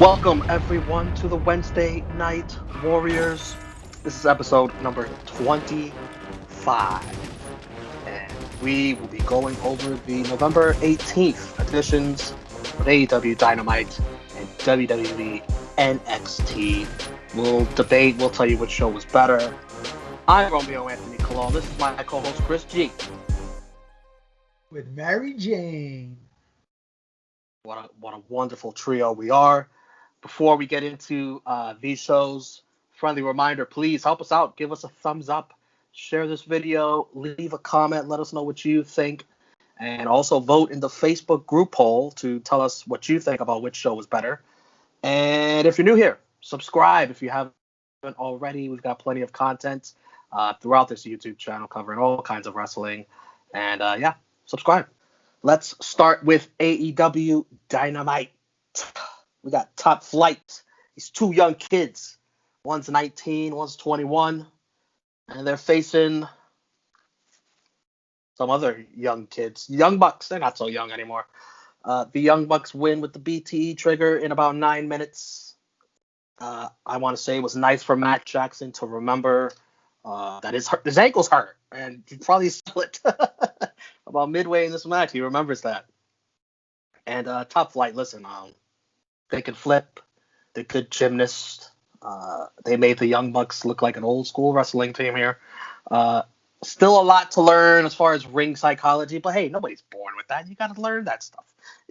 Welcome everyone to the Wednesday Night Warriors. This is episode number 25, and we will be going over the November 18th editions of AEW Dynamite and WWE NXT. We'll debate, we'll tell you which show was better. I'm Romeo Anthony Colon. This is my co-host Chris G. With Mary Jane. What a wonderful trio we are. Before we get into these shows, friendly reminder, please help us out. Give us a thumbs up. Share this video. Leave a comment. Let us know what you think. And also vote in the Facebook group poll to tell us what you think about which show was better. And if you're new here, subscribe if you haven't already. We've got plenty of content throughout this YouTube channel covering all kinds of wrestling. And yeah, subscribe. Let's start with AEW Dynamite. We got Top Flight. These two young kids. One's 19, one's 21. And they're facing some other young kids. Young Bucks, they're not so young anymore. The Young Bucks win with the BTE trigger in about 9 minutes. I want to say it was nice for Matt Jackson to remember that his ankle's hurt. And he probably saw it about midway in this match. He remembers that. And Top Flight, listen, they could flip. They're good gymnasts. They made the Young Bucks look like an old school wrestling team here. Still a lot to learn as far as ring psychology, but hey, nobody's born with that. You got to learn that stuff.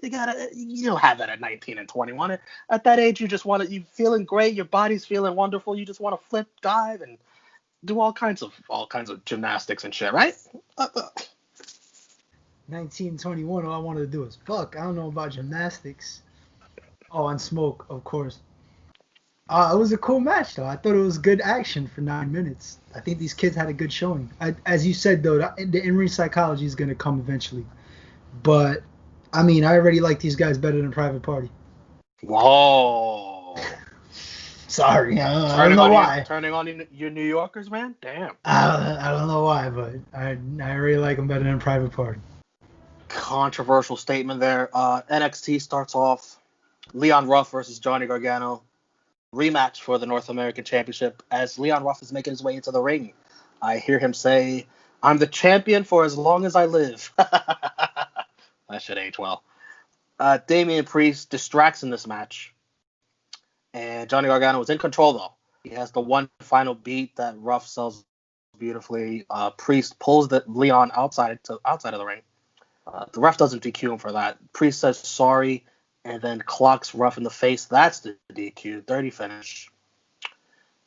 You don't have that at 19 and 21. At that age, you you feeling great. Your body's feeling wonderful. You just want to flip, dive, and do all kinds of gymnastics and shit, right? 1921, all I wanted to do is fuck. I don't know about gymnastics. Oh, and smoke, of course. It was a cool match, though. I thought it was good action for 9 minutes. I think these kids had a good showing. As you said, though, the in-ring psychology is going to come eventually. But, I mean, I already like these guys better than Private Party. Whoa. Sorry, I don't know why. Turning on your New Yorkers, man? Damn. I don't know why, but I really like them better than Private Party. Controversial statement there. NXT starts off Leon Ruff versus Johnny Gargano. Rematch for the North American Championship as Leon Ruff is making his way into the ring. I hear him say, "I'm the champion for as long as I live." That should age well. Damian Priest distracts in this match. And Johnny Gargano is in control, though. He has the one final beat that Ruff sells beautifully. Priest pulls Leon outside of the ring. The ref doesn't DQ him for that. Priest says sorry and then clocks Ruff in the face. That's the DQ. Dirty finish.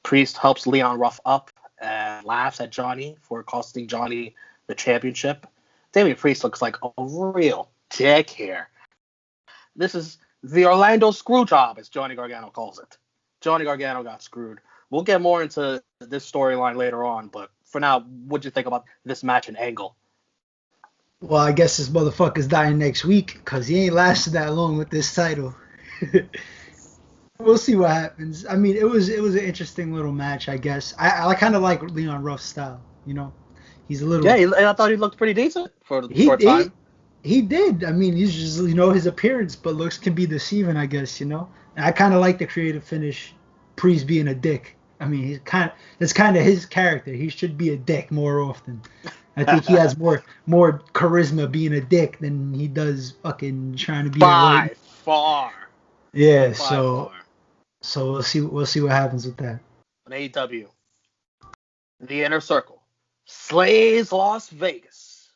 Priest helps Leon Ruff up and laughs at Johnny for costing Johnny the championship. Damian Priest looks like a real dick here. This is the Orlando screw job, as Johnny Gargano calls it. Johnny Gargano got screwed. We'll get more into this storyline later on, but for now, what'd you think about this match and angle? Well, I guess this motherfucker's dying next week because he ain't lasted that long with this title. We'll see what happens. I mean, it was an interesting little match, I guess. I kind of like Leon Ruff's style, you know. He's a little... Yeah, I thought he looked pretty decent for a time. He did. I mean, he's just, his appearance, but looks can be deceiving, I guess, And I kind of like the creative finish, Priest being a dick. I mean, that's kind of his character. He should be a dick more often. I think he has more charisma being a dick than he does fucking trying to be by far. Yeah, by so we'll see what happens with that. On AEW, the Inner Circle slays Las Vegas,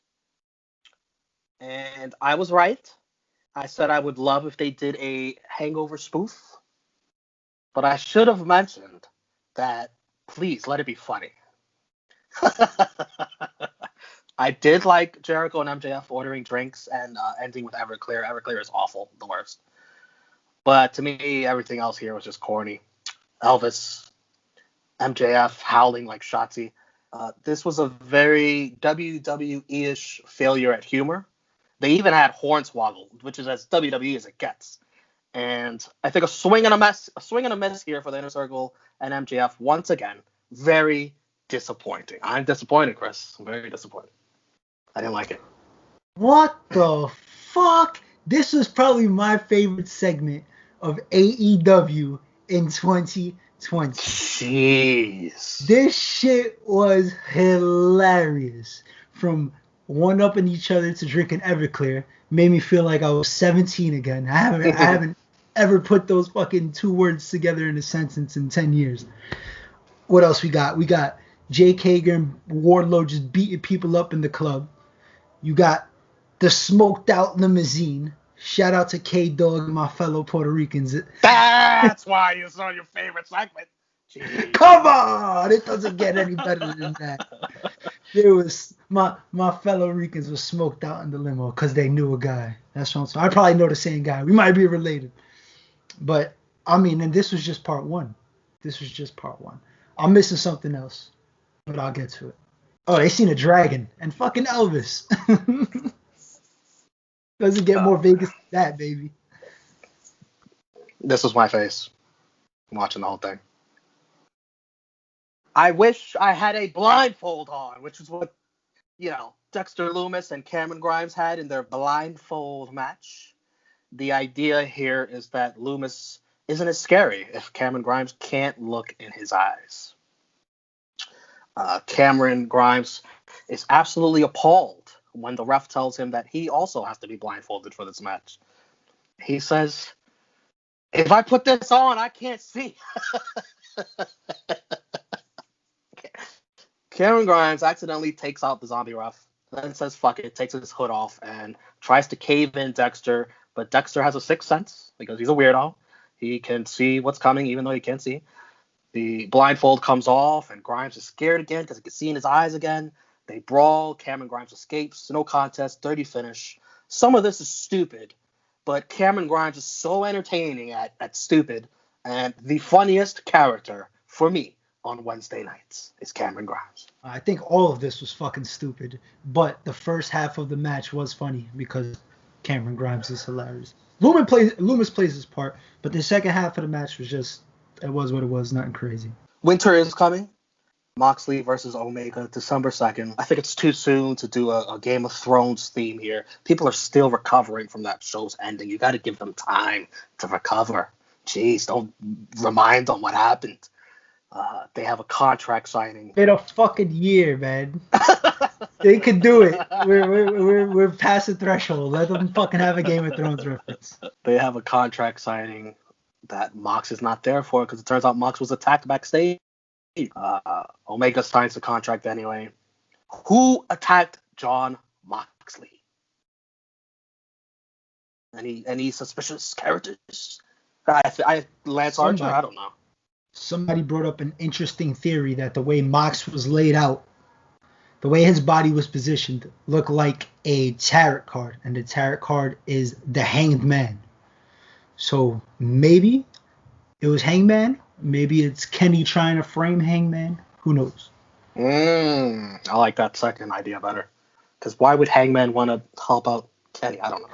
and I was right. I said I would love if they did a Hangover spoof, but I should have mentioned that please let it be funny. I did like Jericho and MJF ordering drinks and ending with Everclear. Everclear is awful, the worst. But to me, everything else here was just corny. Elvis, MJF howling like Shotzi. This was a very WWE-ish failure at humor. They even had Hornswoggle, which is as WWE as it gets. And I think a swing and a miss here for the Inner Circle and MJF once again. Very disappointing. I'm disappointed, Chris. I'm very disappointed. I didn't like it. What the fuck? This was probably my favorite segment of AEW in 2020. Jeez. This shit was hilarious. From one-upping each other to drinking Everclear made me feel like I was 17 again. I haven't ever put those fucking two words together in a sentence in 10 years. What else we got? We got Jake Hager and Wardlow just beating people up in the club. You got the smoked out limousine. Shout out to K-Dog and my fellow Puerto Ricans. That's why it's on your favorite segment. Jeez. Come on! It doesn't get any better than that. There was my fellow Ricans were smoked out in the limo because they knew a guy. That's what I'm saying. I probably know the same guy. We might be related. But, I mean, and this was just part one. I'm missing something else, but I'll get to it. Oh, they seen a dragon and fucking Elvis. Doesn't get more Vegas than that, baby. This was my face watching the whole thing. I wish I had a blindfold on, which is what, Dexter Lumis and Cameron Grimes had in their blindfold match. The idea here is that Lumis isn't as scary if Cameron Grimes can't look in his eyes. Cameron Grimes is absolutely appalled when the ref tells him that he also has to be blindfolded for this match. He says, if I put this on, I can't see. Cameron Grimes accidentally takes out the zombie ref, then says fuck it, takes his hood off, and tries to cave in Dexter, but Dexter has a sixth sense because he's a weirdo. He can see what's coming even though he can't see. The blindfold comes off, and Grimes is scared again because he can see in his eyes again. They brawl. Cameron Grimes escapes. No contest. Dirty finish. Some of this is stupid, but Cameron Grimes is so entertaining at stupid. And the funniest character for me on Wednesday nights is Cameron Grimes. I think all of this was fucking stupid, but the first half of the match was funny because Cameron Grimes is hilarious. Lumis plays his part, but the second half of the match was just, it was what it was, nothing crazy. Winter is coming. Moxley versus Omega, December 2nd. I think it's too soon to do a Game of Thrones theme here. People are still recovering from that show's ending. You got to give them time to recover. Jeez, don't remind them what happened. They have a contract signing. In a fucking year, man. They could do it. We're past the threshold. Let them fucking have a Game of Thrones reference. They have a contract signing that Mox is not there for because it turns out Mox was attacked backstage. Omega signs the contract anyway. Who attacked Jon Moxley? Any suspicious characters? Lance Archer? I don't know. Somebody brought up an interesting theory that the way Mox was laid out, the way his body was positioned, looked like a tarot card, and the tarot card is the Hanged Man. So maybe it was Hangman. Maybe it's Kenny trying to frame Hangman. Who knows? I like that second idea better. Because why would Hangman want to help out Kenny? I don't know.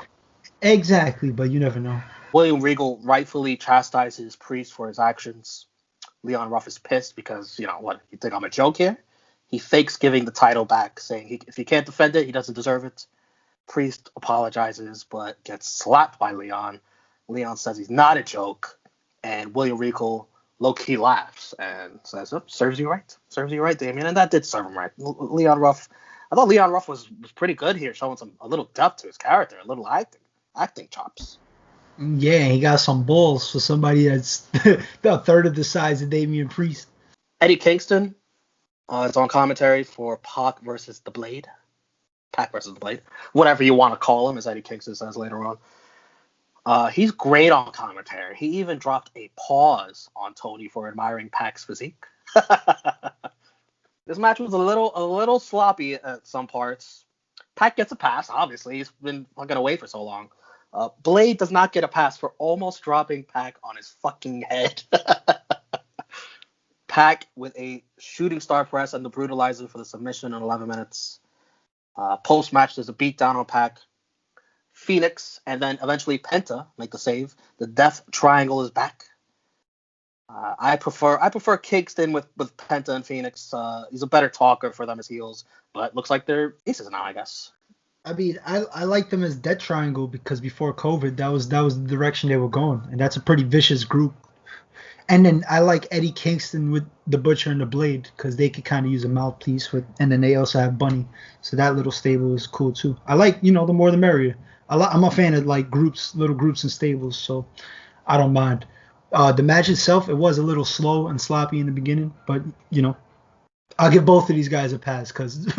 Exactly, but you never know. William Regal rightfully chastises Priest for his actions. Leon Ruff is pissed because, what, you think I'm a joke here? He fakes giving the title back, saying if he can't defend it, he doesn't deserve it. Priest apologizes, but gets slapped by Leon. Leon says he's not a joke, and William Regal low-key laughs and says, serves you right, Damien. And that did serve him right. Leon Ruff, I thought Leon Ruff was pretty good here, showing a little depth to his character, a little acting chops. Yeah, he got some balls for somebody that's a third of the size of Damian Priest. Eddie Kingston is on commentary for Pac versus the Blade. Whatever you want to call him, as Eddie Kingston says later on. He's great on commentary. He even dropped a pause on Toni for admiring Pac's physique. This match was a little sloppy at some parts. Pac gets a pass, obviously. He's been fucking away for so long. Blade does not get a pass for almost dropping Pac on his fucking head. Pac with a shooting star press and the brutalizer for the submission in 11 minutes. Post-match, there's a beatdown on Pac. Phoenix and then eventually Penta make the save. The Death Triangle is back. I prefer Kingston with Penta and Phoenix. He's a better talker for them as heels, but looks like they're aces now, I guess. I mean, I like them as Death Triangle because before COVID, that was the direction they were going, and that's a pretty vicious group. And then I like Eddie Kingston with the Butcher and the Blade because they could kind of use a mouthpiece with, and then they also have Bunny, so that little stable is cool too. I like, the more the merrier. I'm a fan of like groups, little groups and stables, so I don't mind. The match itself, it was a little slow and sloppy in the beginning, but I'll give both of these guys a pass because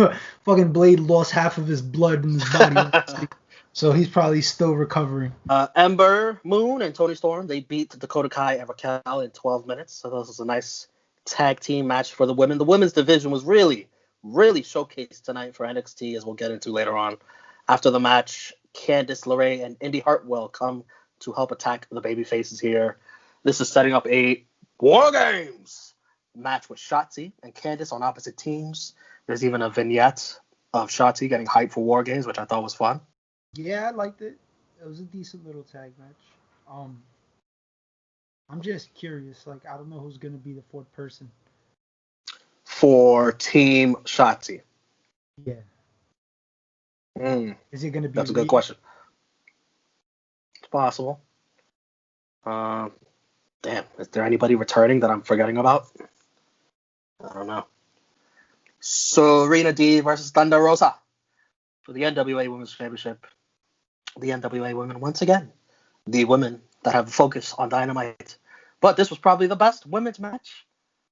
fucking Blade lost half of his blood in his body, so he's probably still recovering. Ember, Moon, and Toni Storm, they beat Dakota Kai and Raquel in 12 minutes. So this was a nice tag team match for the women. The women's division was really, really showcased tonight for NXT, as we'll get into later on. After the match, Candice LeRae and Indy Hartwell come to help attack the baby faces here. This is setting up a War Games match with Shotzi and Candice on opposite teams. There's even a vignette of Shotzi getting hyped for War Games, which I thought was fun. Yeah, I liked it. It was a decent little tag match. I'm just curious. Like, I don't know who's gonna be the fourth person. For Team Shotzi. Yeah. Is it gonna be? That's a good question. It's possible. Damn, is there anybody returning that I'm forgetting about? I don't know. Serena D versus Thunder Rosa for the NWA Women's Championship. The NWA women, once again, the women that have a focus on Dynamite. But this was probably the best women's match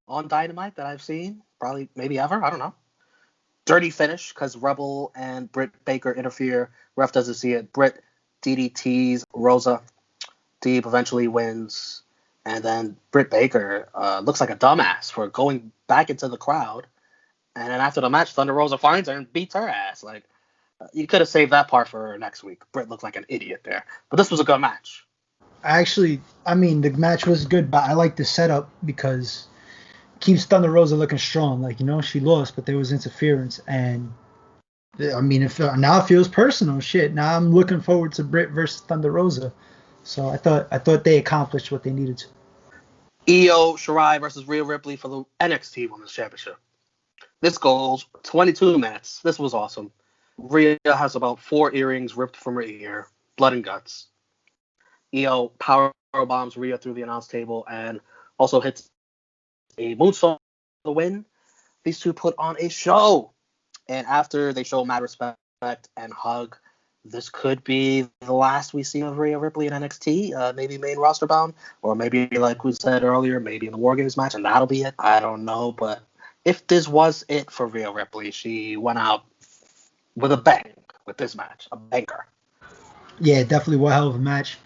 on Dynamite that I've seen. Probably, maybe ever. I don't know. Dirty finish because Rebel and Britt Baker interfere. Ref doesn't see it. Britt DDTs Rosa. Deeb eventually wins. And then Britt Baker looks like a dumbass for going back into the crowd. And then after the match, Thunder Rosa finds her and beats her ass. Like, you could have saved that part for next week. Britt looked like an idiot there. But this was a good match. I mean, the match was good, but I like the setup because it keeps Thunder Rosa looking strong. Like, she lost, but there was interference. And, I mean, now it feels personal. Shit, now I'm looking forward to Britt versus Thunder Rosa. So I thought they accomplished what they needed to. Io Shirai versus Rhea Ripley for the NXT Women's Championship. This goes 22 minutes. This was awesome. Rhea has about 4 earrings ripped from her ear, blood and guts. Io power bombs Rhea through the announce table and also hits a moonsault for the win. These two put on a show. And after they show mad respect and hug, this could be the last we see of Rhea Ripley in NXT. Maybe main roster bound, or maybe, like we said earlier, maybe in the War Games match, and that'll be it. I don't know, but if this was it for Rhea Ripley, she went out with a bang with this match, a banger. Yeah, definitely one hell of a match.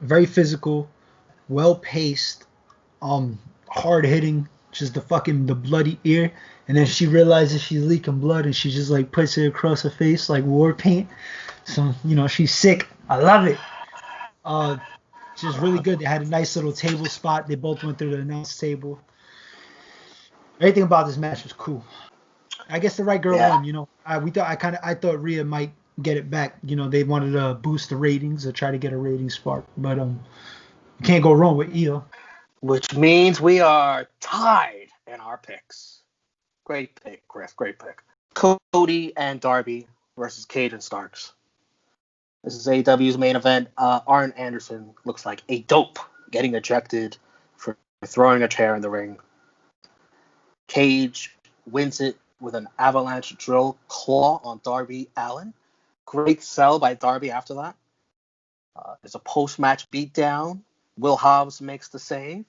Very physical, well paced, hard hitting. Just the bloody ear, and then she realizes she's leaking blood, and she just like puts it across her face like war paint. So she's sick. I love it. Just really good. They had a nice little table spot. They both went through the announce table. Everything about this match was cool. I guess the right girl won. I thought Rhea might get it back. They wanted to boost the ratings or try to get a rating spark, but you can't go wrong with Io. Which means we are tied in our picks. Great pick, Griff. Great pick. Cody and Darby versus Cage and Starks. This is AEW's main event. Arn Anderson looks like a dope getting ejected for throwing a chair in the ring. Cage wins it with an avalanche drill claw on Darby Allin. Great sell by Darby after that. There's a post-match beatdown. Will Hobbs makes the save.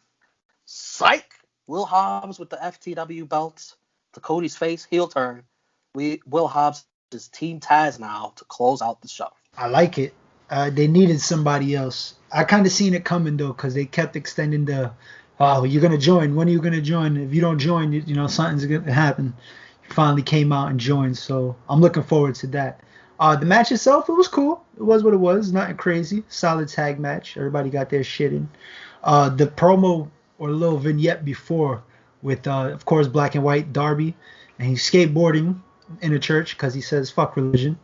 Psych! Will Hobbs with the FTW belt to Cody's face, heel turn. Will Hobbs is Team Taz now to close out the show. I like it. They needed somebody else. I kind of seen it coming though, because they kept extending the, you're gonna join. When are you gonna join? If you don't join, something's gonna happen. You finally came out and joined, so I'm looking forward to that. The match itself, it was cool. It was what it was. Nothing crazy. Solid tag match. Everybody got their shit in. The promo or little vignette before with, of course, Black and White Darby, and he's skateboarding in a church because he says fuck religion,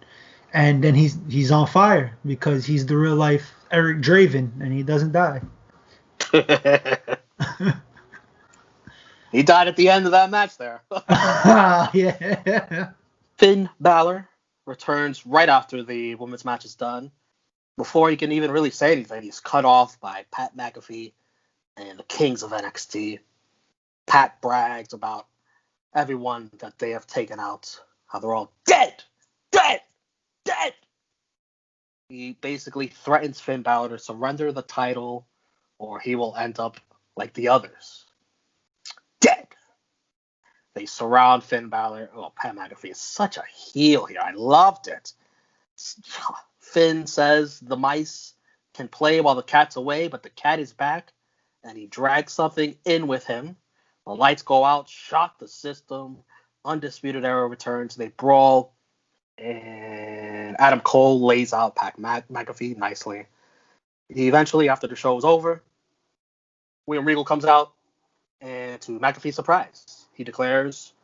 and then he's on fire because he's the real life Eric Draven and he doesn't die. He died at the end of that match there. Yeah. Finn Balor returns right after the women's match is done. Before he can even really say anything, he's cut off by Pat McAfee and the Kings of NXT. Pat brags about everyone that they have taken out, how they're all dead, dead, dead. He basically threatens Finn Balor to surrender the title, or he will end up like the others, dead. They surround Finn Balor. Oh, Pat McAfee is such a heel here. I loved it. Finn says the mice can play while the cat's away, but the cat is back, and he drags something in with him. The lights go out, shock the system. Undisputed Era returns. They brawl, and Adam Cole lays out Pat McAfee nicely. Eventually, after the show is over, William Regal comes out, and to McAfee's surprise, he declares,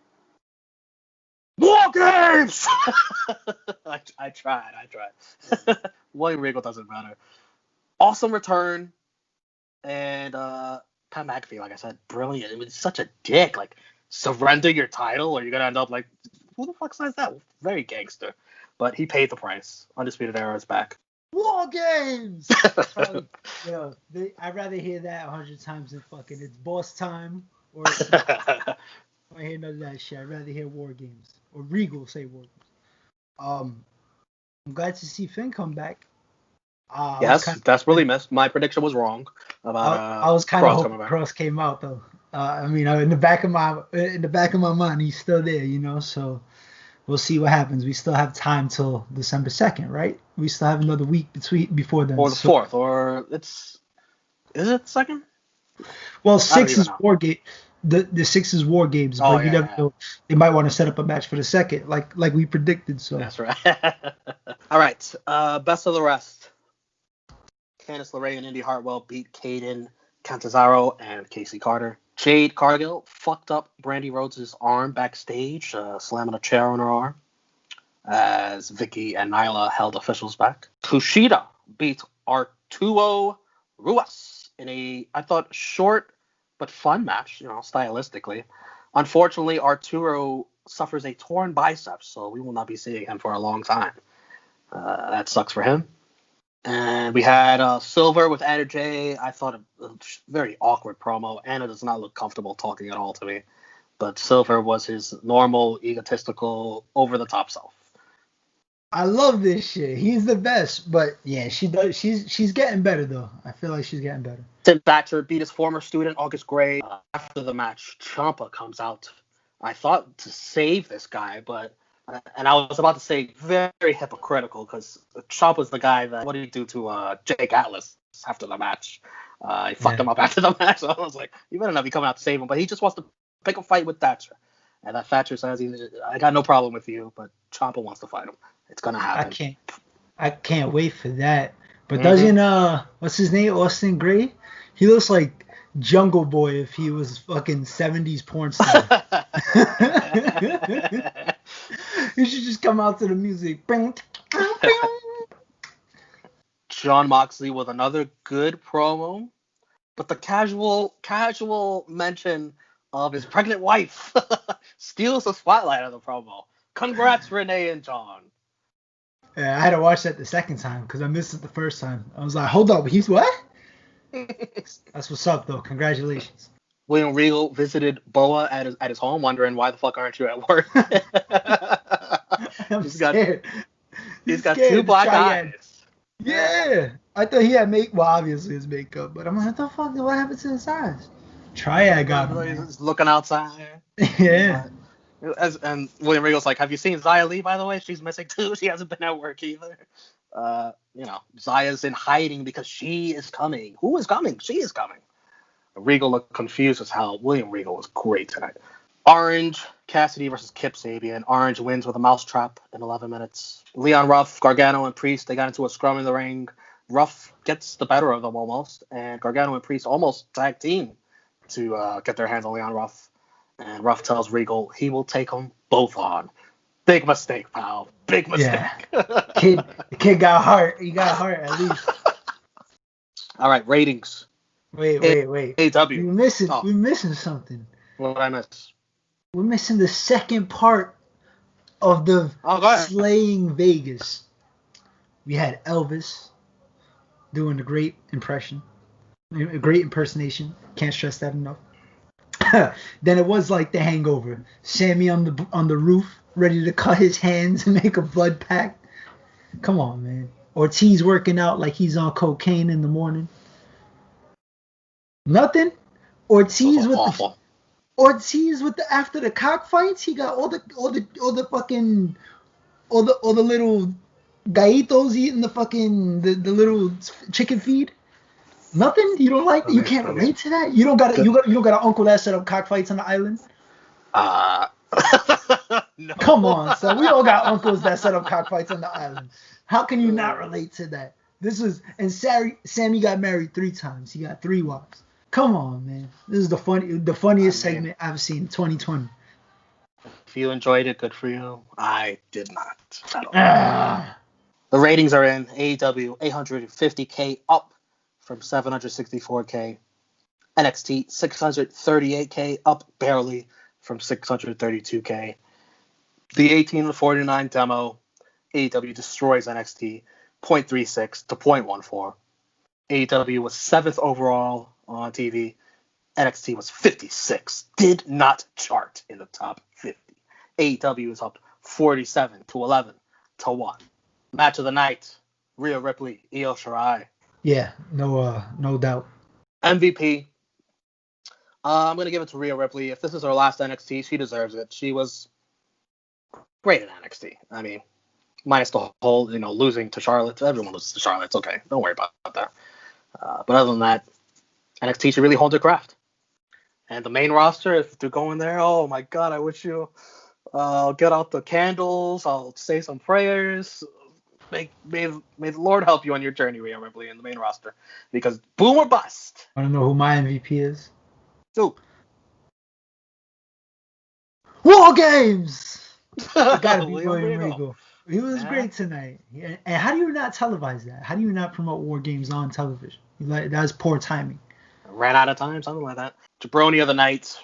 "War Games!" I tried. William Regal doesn't matter. Awesome return, and Pat McAfee, like I said, brilliant. It was such a dick. Like, surrender your title, or you're gonna end up like, who the fuck says that? Very gangster. But he paid the price. Undisputed Era is back. War Games! I'd rather hear that 100 times than fucking it's boss time, or I hear none of that shit. I'd rather hear War Games. Or Regal say War Games. I'm glad to see Finn come back. Yes, desperately missed. My prediction was wrong about I was kind of hoping Cross came out though. I mean, in the back of my mind, he's still there, you know. So we'll see what happens. We still have time till December 2nd, right? We still have another week before then. Or the 4th, or is it 2nd? Well, 6 is War Game. The 6 is War Games, but you never know. They might want to set up a match for the 2nd, like we predicted. So that's right. All right, best of the rest. Candice LeRae and Indy Hartwell beat Caitlyn, Catanzaro, and Casey Carter. Jade Cargill fucked up Brandy Rhodes' arm backstage, slamming a chair on her arm, as Vicky and Nyla held officials back. Kushida beat Arturo Ruas in a, I thought, short but fun match, you know, stylistically. Unfortunately, Arturo suffers a torn bicep, so we will not be seeing him for a long time. That sucks for him. And we had Silver with Anna Jay. I thought a very awkward promo. Anna does not look comfortable talking at all to me. But Silver was his normal, egotistical, over-the-top self. I love this shit. He's the best. But yeah, she's getting better though. I feel like she's getting better. Tim Thatcher beat his former student August Gray. After the match, Ciampa comes out. I thought to save this guy, but and I was about to say very hypocritical because Ciampa's the guy that, what did he do to Jake Atlas after the match? He fucked him up after the match. So I was like, you better not be coming out to save him. But he just wants to pick a fight with Thatcher. And that Thatcher says, I got no problem with you, but Ciampa wants to fight him. It's going to happen. I can't wait for that. But doesn't, what's his name, Austin Gray? He looks like Jungle Boy if he was fucking 70s porn star. You should just come out to the music. Jon Moxley with another good promo, but the casual mention of his pregnant wife steals the spotlight of the promo. Congrats, Renee and John. Yeah, I had to watch that the second time because I missed it the first time. I was like, hold up, he's what? That's what's up, though. Congratulations. William Regal visited Boa at his home, wondering why the fuck aren't you at work? I'm scared. He's got two black eyes. Yeah. I thought he had well, obviously his makeup, but I'm like, what the fuck? What happened to his eyes? Triad got him. He's looking outside. Yeah. And William Regal's like, have you seen Xia Li, by the way? She's missing too. She hasn't been at work either. Xia's in hiding because she is coming. Who is coming? She is coming. Regal looked confused as hell. William Regal was great tonight. Orange Cassidy versus Kip Sabian. Orange wins with a mousetrap in 11 minutes. Leon Ruff, Gargano, and Priest, they got into a scrum in the ring. Ruff gets the better of them almost, and Gargano and Priest almost tag team to get their hands on Leon Ruff. And Ruff tells Regal he will take them both on. Big mistake, pal. Big mistake. Yeah. The kid got heart. He got heart at least. All right, ratings. Wait. AEW. We're missing something. What did I miss? We're missing the second part of the Okay. slaying Vegas. We had Elvis doing a great impression, a great impersonation. Can't stress that enough. Then it was like The Hangover. Sammy on the roof, ready to cut his hands and make a blood pact. Come on, man. Ortiz working out like he's on cocaine in the morning. Nothing. Ortiz with the after the cockfights, he got all the little gallitos eating the little chicken feed. Nothing. You don't like? You can't relate to that. You don't got an uncle that set up cockfights on the island. No. Come on, son. We all got uncles that set up cockfights on the island. How can you not relate to that? Sammy got married 3 times. He got 3 wives. Come on, man. This is the funniest segment I've seen in 2020. If you enjoyed it, good for you. I did not at all. The ratings are in. AEW 850K up from 764K. NXT 638K up barely from 632K. The 18 to 49 demo, AEW destroys NXT 0.36 to 0.14. AEW was 7th overall on TV. NXT was 56. Did not chart in the top 50. AEW is up 47 to 11 to 1. Match of the night, Rhea Ripley, Io Shirai. Yeah, no doubt. MVP. I'm going to give it to Rhea Ripley. If this is her last NXT, she deserves it. She was great at NXT. I mean, minus the whole, losing to Charlotte. Everyone loses to Charlotte. It's okay. Don't worry about that. But other than that, NXT should really hold their craft. And the main roster, if they're going there, oh my God, I wish you get out the candles. I'll say some prayers. May the Lord help you on your journey, Rhea Ripley, in the main roster. Because boom or bust. I don't know who my MVP is. Who? War Games! It gotta be William William Regal. Regal. He was great tonight. Yeah. And how do you not televise that? How do you not promote War Games on television? That's poor timing. Ran out of time, something like that. Jabroni of the night.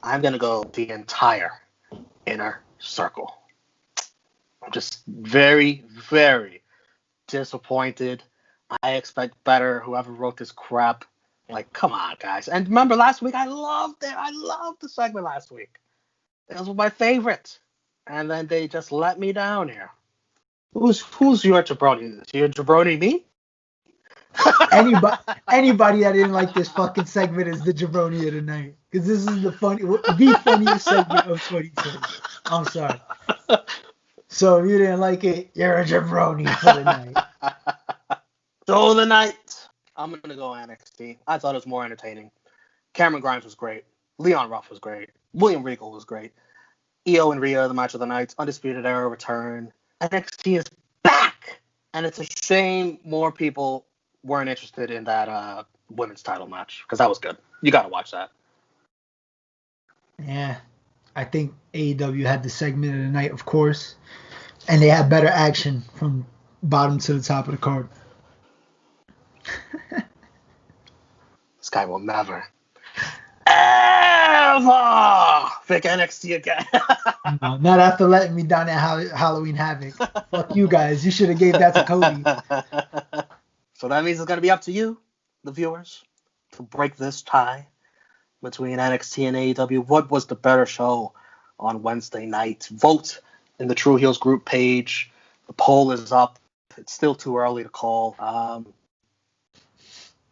I'm going to go the entire Inner Circle. I'm just very, very disappointed. I expect better. Whoever wrote this crap. Like, come on, guys. And remember last week, I loved it. I loved the segment last week. It was my favorite. And then they just let me down here. Who's your jabroni? Is your jabroni me? Anybody that didn't like this fucking segment is the jabroni of the night. Because this is the funniest segment of 2020. I'm sorry. So if you didn't like it, you're a jabroni for the night. So the night, I'm going to go NXT. I thought it was more entertaining. Cameron Grimes was great. Leon Ruff was great. William Regal was great. Io and Rhea, the match of the night. Undisputed Era return. NXT is back. And it's a shame more people weren't interested in that women's title match. Because that was good. You got to watch that. Yeah. I think AEW had the segment of the night, of course. And they had better action from bottom to the top of the card. This guy will never, ever pick NXT again. No, not after letting me down at Halloween Havoc. Fuck you guys. You should have gave that to Cody. So that means it's going to be up to you, the viewers, to break this tie between NXT and AEW. What was the better show on Wednesday night? Vote in the True Heels group page. The poll is up. It's still too early to call.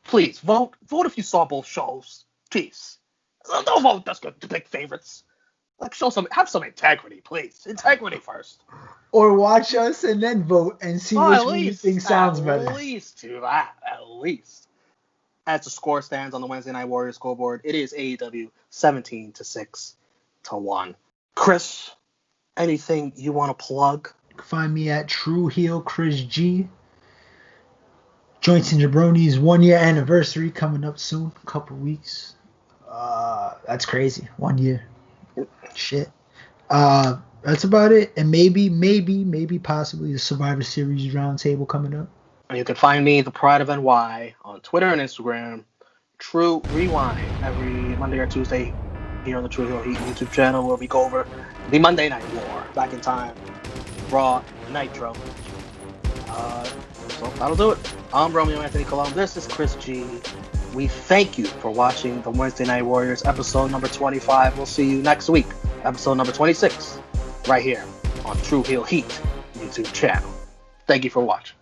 Please vote. Vote if you saw both shows. Please. Don't vote just to pick favorites. Like, have some integrity, please. Integrity first. Or watch us and then vote and see which one you think sounds better. At least do that. At least. As the score stands on the Wednesday Night Warriors scoreboard, it is AEW 17-6 to 1. Chris, anything you want to plug? Find me at True Heel Chris G. Joints and Jabroni's 1-year anniversary coming up soon, a couple weeks. That's crazy. 1 year. Shit. That's about it. And maybe possibly the Survivor Series roundtable coming up. And you can find me, the Pride of NY, on Twitter and Instagram. True Rewind every Monday or Tuesday, here on the True Heel Heat YouTube channel, where we go over the Monday Night War, Back in Time, Raw, Nitro. So that'll do it. I'm Romeo Anthony Colon. This is Chris G. We thank you for watching the Wednesday Night Warriors episode number 25. We'll see you next week, episode number 26, right here on True Heel Heat YouTube channel. Thank you for watching.